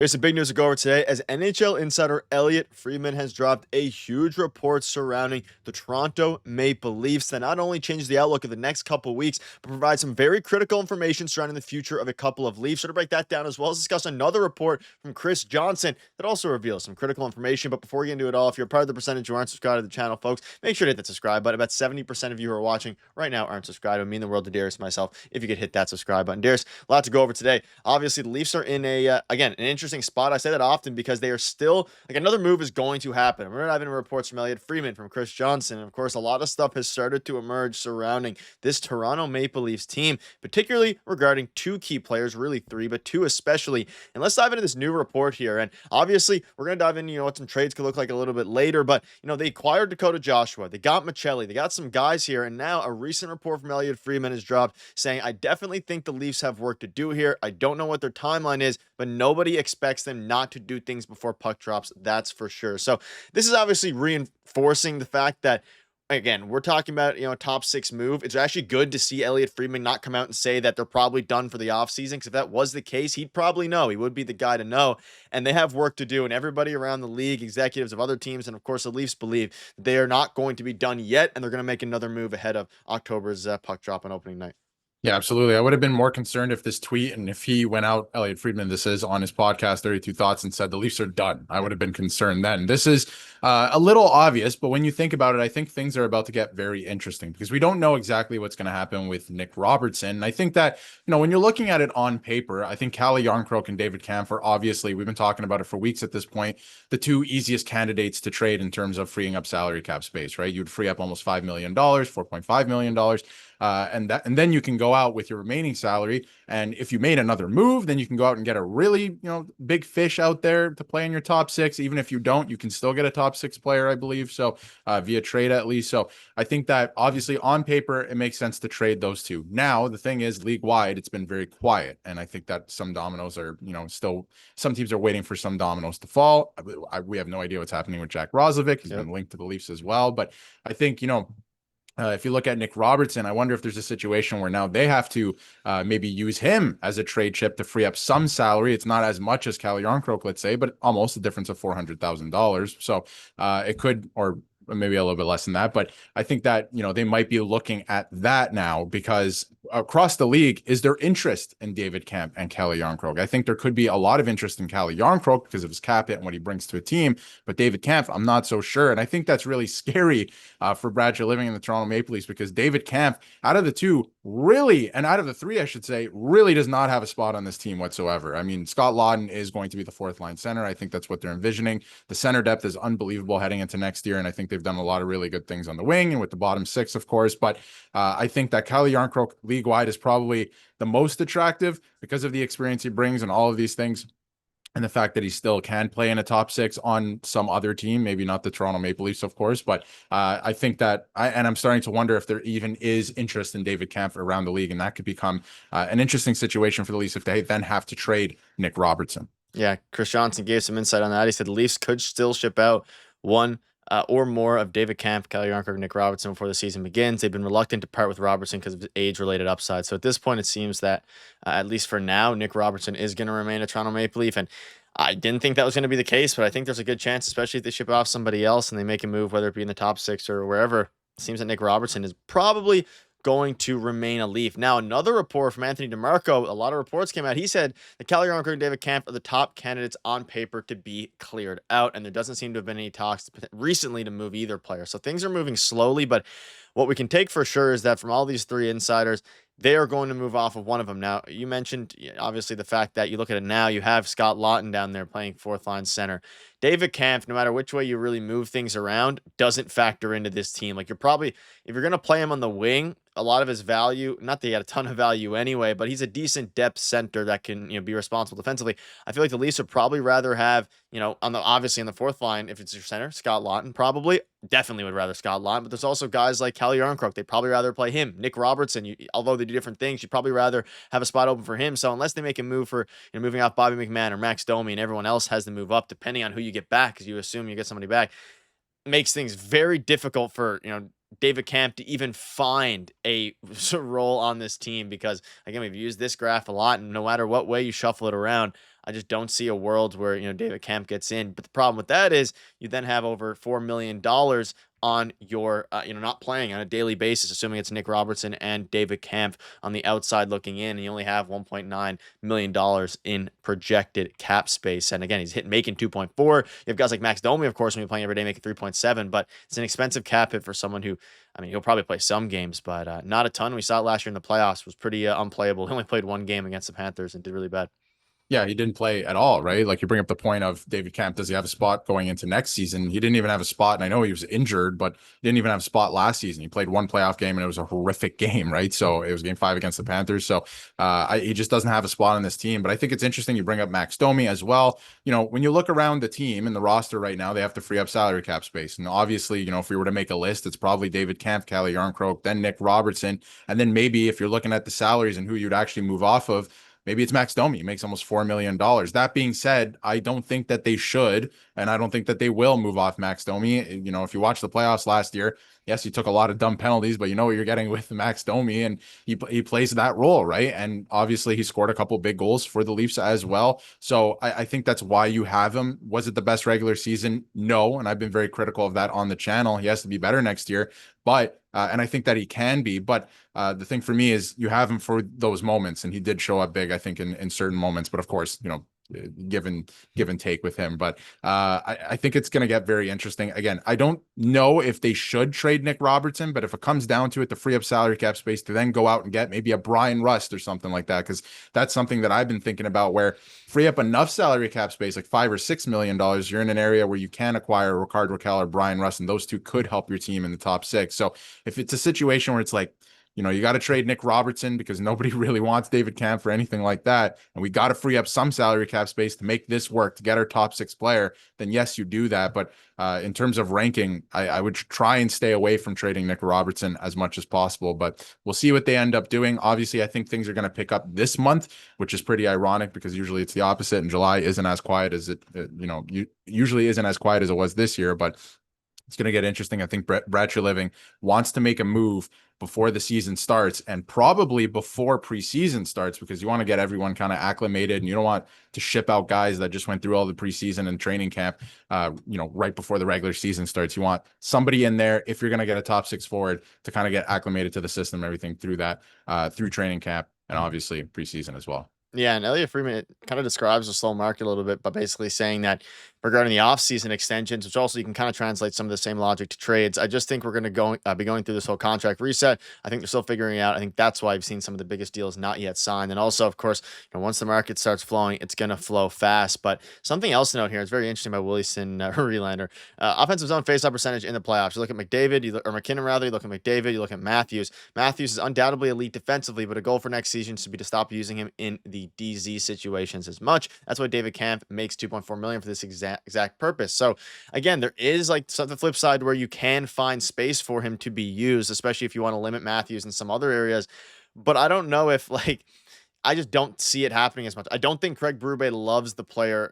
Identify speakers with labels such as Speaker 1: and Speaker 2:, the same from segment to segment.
Speaker 1: Here's some big news to go over today as NHL insider Elliot Freeman has dropped a huge report surrounding the Toronto Maple Leafs that not only changes the outlook of the next couple weeks, but provides some very critical information surrounding the future of a couple of Leafs. So to break that down as well as discuss another report from Chris Johnson that also reveals some critical information. But before we get into it all, if you're part of the percentage who aren't subscribed to the channel, folks, make sure to hit that subscribe button. About 70% of you who are watching right now aren't subscribed. It would mean the world to Darius and myself if you could hit that subscribe button. Darius, a lot to go over today. Obviously, the Leafs are in an interesting spot. I say that often because they are still like another move is going to happen. We're having reports from Elliot Freeman, from Chris Johnson, and of course, a lot of stuff has started to emerge surrounding this Toronto Maple Leafs team, particularly regarding two key players, really three, but two especially. And let's dive into this new report here. And obviously, we're going to dive into what some trades could look like a little bit later. But they acquired Dakota Joshua, they got Michelli, they got some guys here, and now a recent report from Elliot Freeman has dropped saying, I definitely think the Leafs have work to do here. I don't know what their timeline is, but nobody expects them not to do things before puck drops. That's for sure. So this is obviously reinforcing the fact that, again, we're talking about, a top six move. It's actually good to see Elliot Freeman not come out and say that they're probably done for the offseason, because if that was the case, he'd probably know. He would be the guy to know. And they have work to do. And everybody around the league, executives of other teams, and of course the Leafs believe they are not going to be done yet. And they're going to make another move ahead of October's puck drop on opening night.
Speaker 2: Yeah, absolutely. I would have been more concerned if this tweet and if he went out, Elliot Friedman, this is on his podcast, 32 Thoughts, and said the Leafs are done. I would have been concerned then. This is a little obvious, but when you think about it, I think things are about to get very interesting because we don't know exactly what's going to happen with Nick Robertson. And I think that, when you're looking at it on paper, I think Calle Jarnkrok and David Kampf are obviously, we've been talking about it for weeks at this point, the two easiest candidates to trade in terms of freeing up salary cap space, right? You'd free up almost $5 million, $4.5 million. And then you can go out with your remaining salary. And if you made another move, then you can go out and get a really, big fish out there to play in your top six. Even if you don't, you can still get a top six player, I believe. So via trade at least. So I think that obviously on paper, it makes sense to trade those two. Now, the thing is league wide, it's been very quiet. And I think that some dominoes are, still some teams are waiting for some dominoes to fall. We have no idea what's happening with Jack Roslovic. He's been linked to the Leafs as well. But I think, if you look at Nick Robertson, I wonder if there's a situation where now they have to maybe use him as a trade chip to free up some salary. It's not as much as Calle Jarnkrok, let's say, but almost a difference of $400,000. So it could, or maybe a little bit less than that. But I think that, they might be looking at that now because across the league, is there interest in David Kampf and Calle Jarnkrok? I think there could be a lot of interest in Calle Jarnkrok because of his cap hit and what he brings to a team. But David Kampf, I'm not so sure. And I think that's really scary for Brad living in the Toronto Maple Leafs because David Kampf, out of the two, really, and out of the three, I should say, really does not have a spot on this team whatsoever. I mean, Scott Laughton is going to be the fourth line center. I think that's what they're envisioning. The center depth is unbelievable heading into next year. And I think they've done a lot of really good things on the wing and with the bottom six, of course. But I think that Calle Jarnkrok league-wide is probably the most attractive because of the experience he brings and all of these things. And the fact that he still can play in a top six on some other team, maybe not the Toronto Maple Leafs, of course, but I think that I'm starting to wonder if there even is interest in David Kampf around the league. And that could become an interesting situation for the Leafs if they then have to trade Nick Robertson.
Speaker 1: Yeah, Chris Johnson gave some insight on that. He said the Leafs could still ship out one or more of David Kampf, Calle Jarnkrok, and Nick Robertson before the season begins. They've been reluctant to part with Robertson because of his age-related upside. So at this point, it seems that, at least for now, Nick Robertson is going to remain a Toronto Maple Leaf. And I didn't think that was going to be the case, but I think there's a good chance, especially if they ship off somebody else and they make a move, whether it be in the top six or wherever. It seems that Nick Robertson is probably going to remain a Leaf. Now, another report from Anthony DeMarco, a lot of reports came out. He said that Calle Jarnkrok and David Kampf are the top candidates on paper to be cleared out, and there doesn't seem to have been any talks recently to move either player. So things are moving slowly, but what we can take for sure is that from all these three insiders, they are going to move off of one of them. Now, you mentioned, obviously, the fact that you look at it now, you have Scott Laughton down there playing fourth line center. David Kampf, no matter which way you really move things around, doesn't factor into this team. Like, if you're going to play him on the wing, a lot of his value, not that he had a ton of value anyway, but he's a decent depth center that can, be responsible defensively. I feel like the Leafs would probably rather have, obviously on the fourth line, if it's your center, Scott Laughton, probably. Definitely would rather Scott Laughton, but there's also guys like Calle Jarnkrok. They'd probably rather play him. Nick Robertson, although they do different things, you'd probably rather have a spot open for him. So unless they make a move for, moving off Bobby McMahon or Max Domi and everyone else has to move up, depending on who you get back, because you assume you get somebody back, makes things very difficult for, David Kampf to even find a role on this team because, again, we've used this graph a lot, and no matter what way you shuffle it around, I just don't see a world where, David Kemp gets in. But the problem with that is you then have over $4 million on your, not playing on a daily basis, assuming it's Nick Robertson and David Kemp on the outside looking in, and you only have $1.9 million in projected cap space. And again, he's making 2.4. You have guys like Max Domi, of course, when you're playing every day, making 3.7, but it's an expensive cap hit for someone who, he'll probably play some games, but not a ton. We saw it last year in the playoffs, was pretty unplayable. He only played one game against the Panthers and did really bad.
Speaker 2: Yeah, he didn't play at all, right? Like you bring up the point of David Kemp, does he have a spot going into next season? He didn't even have a spot, and I know he was injured, but he didn't even have a spot last season. He played one playoff game, and it was a horrific game, right? So it was game 5 against the Panthers. So he just doesn't have a spot on this team. But I think it's interesting you bring up Max Domi as well. When you look around the team and the roster right now, they have to free up salary cap space. And obviously, if we were to make a list, it's probably David Kemp, Calle Yarncroke, then Nick Robertson. And then maybe if you're looking at the salaries and who you'd actually move off of, maybe it's Max Domi. He makes almost $4 million. That being said, I don't think that they should, and I don't think that they will move off Max Domi. If you watch the playoffs last year, yes, he took a lot of dumb penalties, but you know what you're getting with Max Domi, and he plays that role, right? And obviously he scored a couple big goals for the Leafs as well. So I think that's why you have him. Was it the best regular season? No, and I've been very critical of that on the channel. He has to be better next year, but and I think that he can be, but the thing for me is you have him for those moments, and he did show up big, I think, in certain moments. But of course, give and take with him. But I think it's going to get very interesting. Again, I don't know if they should trade Nick Robertson, but if it comes down to it, to free up salary cap space to then go out and get maybe a Brian Rust or something like that, because that's something that I've been thinking about, where free up enough salary cap space, like $5 or $6 million, you're in an area where you can acquire Rickard Rakell or Brian Rust, and those two could help your team in the top 6. So if it's a situation where it's like, you got to trade Nick Robertson because nobody really wants David Kemp for anything like that, and we got to free up some salary cap space to make this work, to get our top 6 player, then yes, you do that. But in terms of ranking, I would try and stay away from trading Nick Robertson as much as possible, but we'll see what they end up doing. Obviously, I think things are going to pick up this month, which is pretty ironic because usually it's the opposite, and July isn't as quiet as it usually isn't as quiet as it was this year, but it's going to get interesting. I think Brett Treliving wants to make a move before the season starts, and probably before preseason starts, because you want to get everyone kind of acclimated, and you don't want to ship out guys that just went through all the preseason and training camp, right before the regular season starts. You want somebody in there, if you're going to get a top 6 forward, to kind of get acclimated to the system and everything through that, through training camp, and obviously preseason as well.
Speaker 1: Yeah, and Elliot Freeman kind of describes the slow market a little bit, but basically saying that regarding the offseason extensions, which also you can kind of translate some of the same logic to trades. I just think we're going to be going through this whole contract reset. I think they're still figuring it out. I think that's why I've seen some of the biggest deals not yet signed. And also, of course, once the market starts flowing, it's going to flow fast. But something else to note here, it's very interesting by Wilson Relander. Offensive zone faceoff percentage in the playoffs. You look at McDavid, or McKinnon rather, you look at McDavid, you look at Matthews. Matthews is undoubtedly elite defensively, but a goal for next season should be to stop using him in the DZ situations as much. That's why David Kemp makes $2.4 million for this exact purpose. So again, there is like the flip side where you can find space for him to be used, especially if you want to limit Matthews in some other areas. But I don't know if I just don't see it happening as much. I don't think Craig Berube loves the player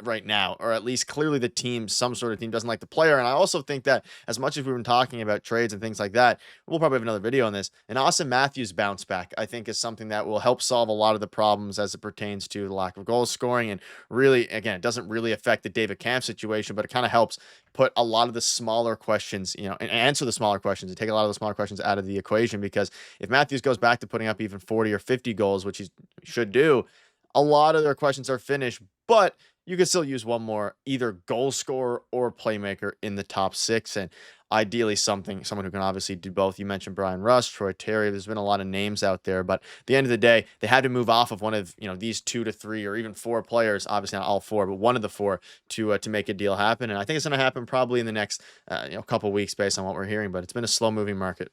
Speaker 1: right now, or at least clearly the team, some sort of team doesn't like the player. And I also think that as much as we've been talking about trades and things like that, we'll probably have another video on this. And Austin Matthews bounce back, I think, is something that will help solve a lot of the problems as it pertains to the lack of goal scoring. And really, again, it doesn't really affect the David Camp situation, but it kind of helps put a lot of the smaller questions, and answer the smaller questions and take a lot of the smaller questions out of the equation. Because if Matthews goes back to putting up even 40 or 50 goals, which he should do, a lot of their questions are finished, but you could still use one more, either goal scorer or playmaker in the top 6. And ideally someone who can obviously do both. You mentioned Brian Rust, Troy Terry. There's been a lot of names out there, but at the end of the day, they had to move off of one of these 2 to 3 or even 4 players. Obviously not all 4, but one of the 4 to make a deal happen. And I think it's going to happen probably in the next couple weeks based on what we're hearing. But it's been a slow moving market.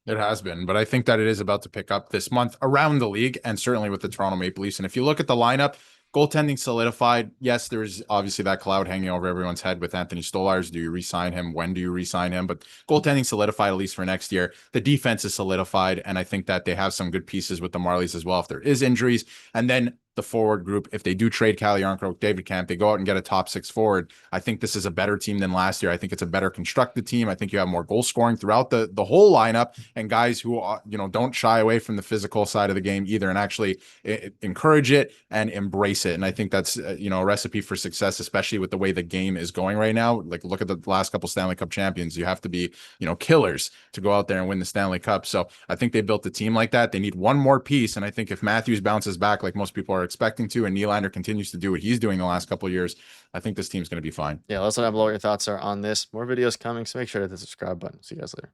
Speaker 2: It has been, but I think that it is about to pick up this month around the league, and certainly with the Toronto Maple Leafs. And if you look at the lineup, goaltending solidified. Yes, there's obviously that cloud hanging over everyone's head with Anthony Stolarz. Do you re-sign him? When do you re-sign him? But goaltending solidified, at least for next year. The defense is solidified, and I think that they have some good pieces with the Marlies as well if there is injuries. And then the forward group. If they do trade Calle Yarncroke, David Camp, they go out and get a top 6 forward. I think this is a better team than last year. I think it's a better constructed team. I think you have more goal scoring throughout the whole lineup, and guys who are, don't shy away from the physical side of the game either, and actually encourage it and embrace it. And I think that's a recipe for success, especially with the way the game is going right now. Like, look at the last couple Stanley Cup champions. You have to be killers to go out there and win the Stanley Cup. So I think they built a team like that. They need one more piece, and I think if Matthews bounces back like most people are expecting to, and Nylander continues to do what he's doing the last couple of years, I think this team's going to be fine.
Speaker 1: Yeah, let us know below what your thoughts are on this. More videos coming, so make sure to hit the subscribe button. See you guys later.